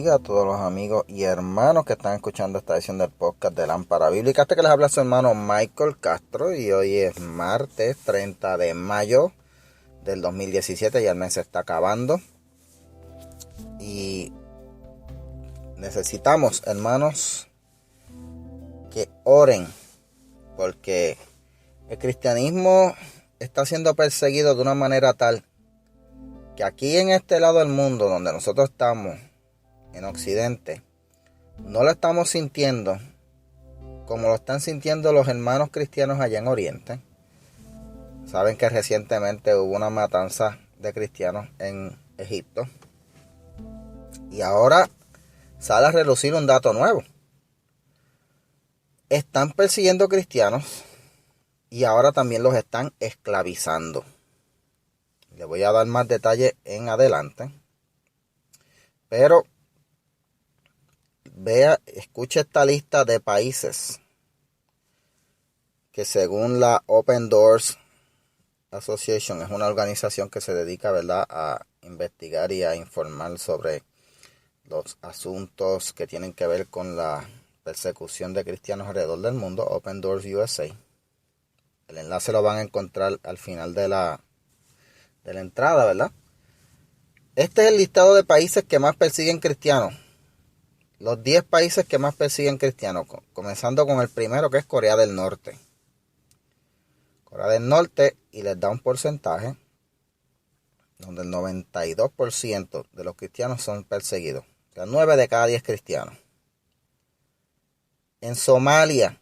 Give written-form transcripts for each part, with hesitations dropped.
bendiga a todos los amigos y hermanos que están escuchando esta edición del podcast de Lámpara Bíblica. Este que les habla su hermano Michael Castro y hoy es martes 30 de mayo del 2017. Ya el mes se está acabando y necesitamos, hermanos, que oren porque el cristianismo está siendo perseguido de una manera tal que aquí en este lado del mundo donde nosotros estamos, en Occidente, no lo estamos sintiendo como lo están sintiendo los hermanos cristianos allá en Oriente. Saben que recientemente hubo una matanza de cristianos en Egipto. Y ahora sale a relucir un dato nuevo. Están persiguiendo cristianos y ahora también los están esclavizando. Les voy a dar más detalles en adelante. Pero escuche esta lista de países que según la Open Doors Association, es una organización que se dedica, ¿verdad?, a investigar y a informar sobre los asuntos que tienen que ver con la persecución de cristianos alrededor del mundo. Open Doors USA. El enlace lo van a encontrar al final de la entrada, ¿verdad? Este es el listado de países que más persiguen cristianos. Los 10 países que más persiguen cristianos, comenzando con el primero, que es Corea del Norte. Corea del Norte, y les da un porcentaje donde el 92% de los cristianos son perseguidos. O sea, 9 de cada 10 cristianos. En Somalia,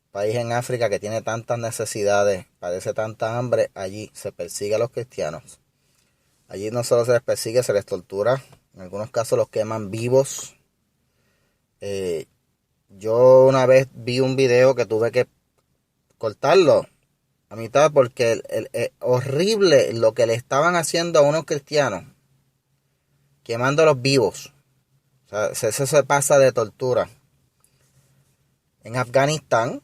país en África que tiene tantas necesidades, padece tanta hambre, allí se persigue a los cristianos. Allí no solo se les persigue, se les tortura. En algunos casos los queman vivos. Yo una vez vi un video que tuve que cortarlo a mitad porque horrible lo que le estaban haciendo a unos cristianos, quemándolos vivos. O sea, eso se pasa de tortura. En Afganistán,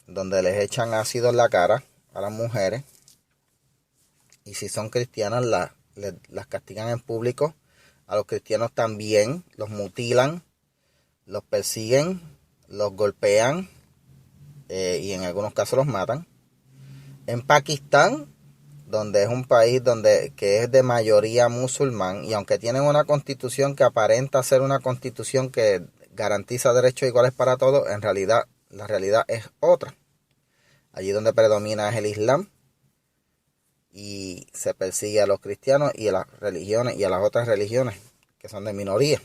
donde les echan ácido en la cara a las mujeres, y si son cristianas las castigan en público. A los cristianos también los mutilan, los persiguen, los golpean y en algunos casos los matan. En Pakistán, donde es un país que es de mayoría musulmán, y aunque tienen una constitución que aparenta ser una constitución que garantiza derechos iguales para todos, en realidad la realidad es otra. Allí donde predomina es el Islam y se persigue a los cristianos y a las religiones y a las otras religiones que son de minoría.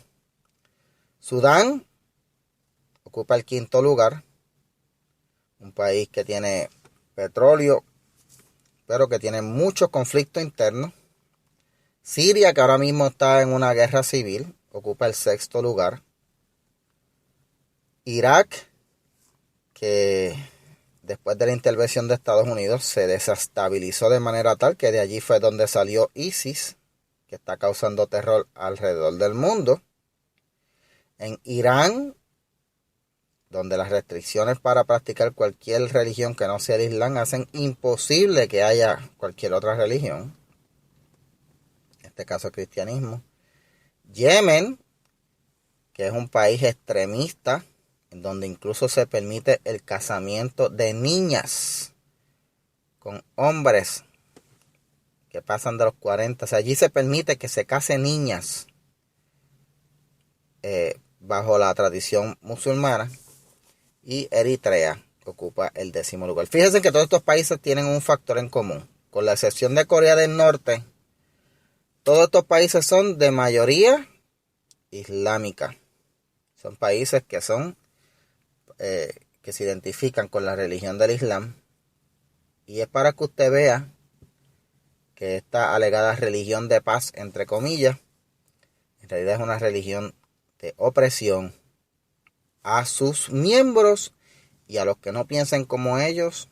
Sudán ocupa el 5º lugar, un país que tiene petróleo, pero que tiene muchos conflictos internos. Siria, que ahora mismo está en una guerra civil, ocupa el 6º lugar. Irak, que después de la intervención de Estados Unidos se desestabilizó de manera tal que de allí fue donde salió ISIS, que está causando terror alrededor del mundo. En Irán, donde las restricciones para practicar cualquier religión que no sea el Islam hacen imposible que haya cualquier otra religión, en este caso el cristianismo. Yemen, que es un país extremista, en donde incluso se permite el casamiento de niñas con hombres que pasan de los 40. O sea, allí se permite que se casen niñas bajo la tradición musulmana. Y Eritrea ocupa el 10º lugar. Fíjense que todos estos países tienen un factor en común. Con la excepción de Corea del Norte, todos estos países son de mayoría islámica. Son países que que se identifican con la religión del Islam. Y es para que usted vea que esta alegada religión de paz, entre comillas, en realidad es una religión de opresión a sus miembros, y a los que no piensen como ellos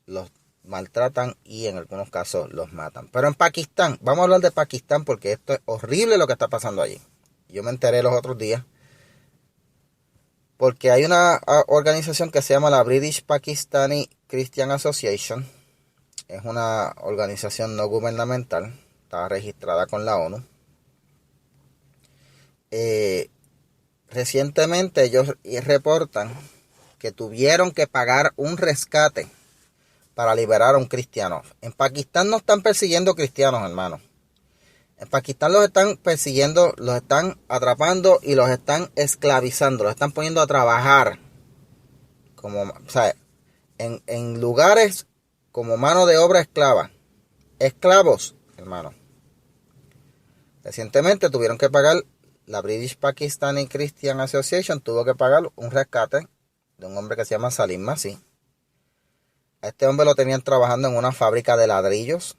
los maltratan y en algunos casos los matan. Pero en Pakistán, vamos a hablar de Pakistán porque esto es horrible lo que está pasando allí. Yo me enteré los otros días porque hay una organización que se llama la British Pakistani Christian Association. Es una organización no gubernamental, está registrada con la ONU. recientemente ellos reportan que tuvieron que pagar un rescate para liberar a un cristiano. En Pakistán no están persiguiendo cristianos, hermanos. En Pakistán los están persiguiendo, los están atrapando y los están esclavizando, los están poniendo a trabajar como, o sea, en lugares como mano de obra esclava. Esclavos, hermano. Recientemente tuvieron que pagar, la British Pakistani Christian Association tuvo que pagar un rescate de un hombre que se llama Salim Masih. A este hombre lo tenían trabajando en una fábrica de ladrillos,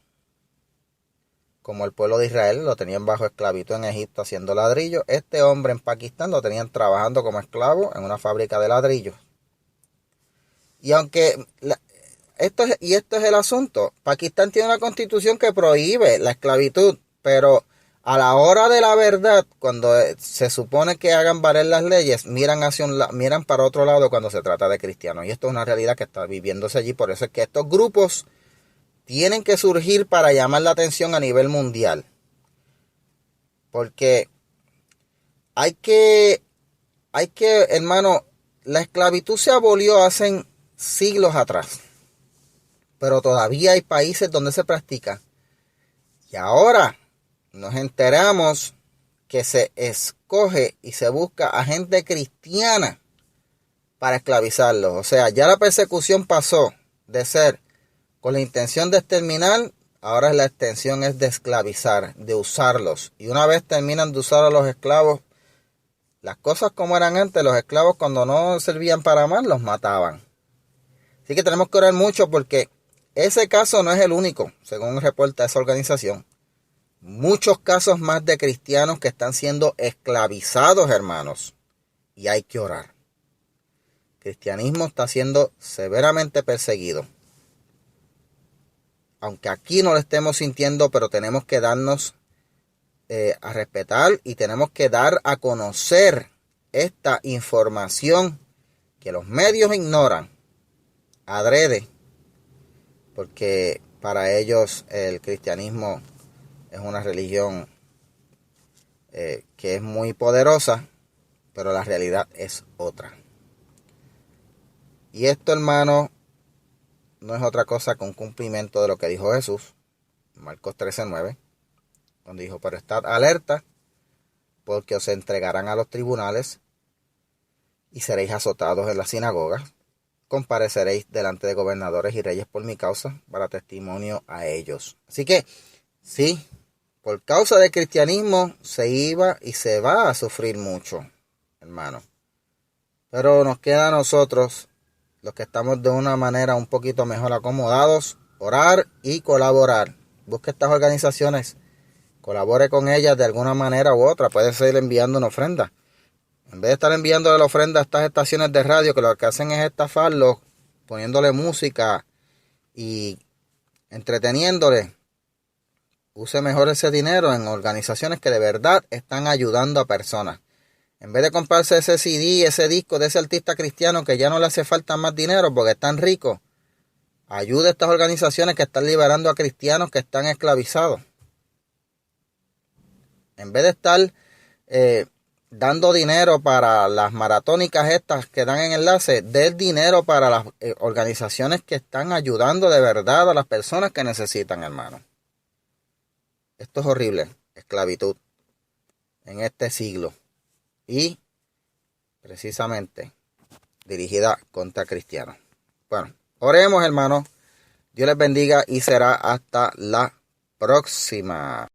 como el pueblo de Israel lo tenían bajo esclavitud en Egipto haciendo ladrillos. Este hombre en Pakistán lo tenían trabajando como esclavo en una fábrica de ladrillos. Y aunque esto es el asunto, Pakistán tiene una constitución que prohíbe la esclavitud, pero a la hora de la verdad, cuando se supone que hagan valer las leyes, miran para otro lado cuando se trata de cristianos. Y esto es una realidad que está viviéndose allí. Por eso es que estos grupos tienen que surgir para llamar la atención a nivel mundial. Porque hay que, hermano, la esclavitud se abolió hace siglos atrás. Pero todavía hay países donde se practica. Y ahora nos enteramos que se escoge y se busca a gente cristiana para esclavizarlos. O sea, ya la persecución pasó de ser con la intención de exterminar, ahora la intención es de esclavizar, de usarlos. Y una vez terminan de usar a los esclavos, las cosas como eran antes, los esclavos cuando no servían para más, los mataban. Así que tenemos que orar mucho porque ese caso no es el único, según reporta esa organización. Muchos casos más de cristianos que están siendo esclavizados, hermanos. Y hay que orar. El cristianismo está siendo severamente perseguido. Aunque aquí no lo estemos sintiendo, pero tenemos que darnos a respetar y tenemos que dar a conocer esta información que los medios ignoran, adrede, porque para ellos el cristianismo es una religión que es muy poderosa, pero la realidad es otra. Y esto, hermano, no es otra cosa que un cumplimiento de lo que dijo Jesús, Marcos 13:9, donde dijo, pero estad alerta, porque os entregarán a los tribunales y seréis azotados en las sinagogas, compareceréis delante de gobernadores y reyes por mi causa, para testimonio a ellos. Así que, sí, por causa del cristianismo se iba y se va a sufrir mucho, hermano. Pero nos queda a nosotros, los que estamos de una manera un poquito mejor acomodados, orar y colaborar. Busque estas organizaciones, colabore con ellas de alguna manera u otra. Puede ser enviando una ofrenda. En vez de estar enviando la ofrenda a estas estaciones de radio, que lo que hacen es estafarlos, poniéndole música y entreteniéndole, use mejor ese dinero en organizaciones que de verdad están ayudando a personas. En vez de comprarse ese CD, ese disco de ese artista cristiano que ya no le hace falta más dinero porque están ricos, ayude a estas organizaciones que están liberando a cristianos que están esclavizados. En vez de estar dando dinero para las maratónicas estas que dan en enlace, dé el dinero para las organizaciones que están ayudando de verdad a las personas que necesitan, hermano. Esto es horrible, esclavitud en este siglo y precisamente dirigida contra cristianos. Bueno, oremos, hermanos. Dios les bendiga y será hasta la próxima.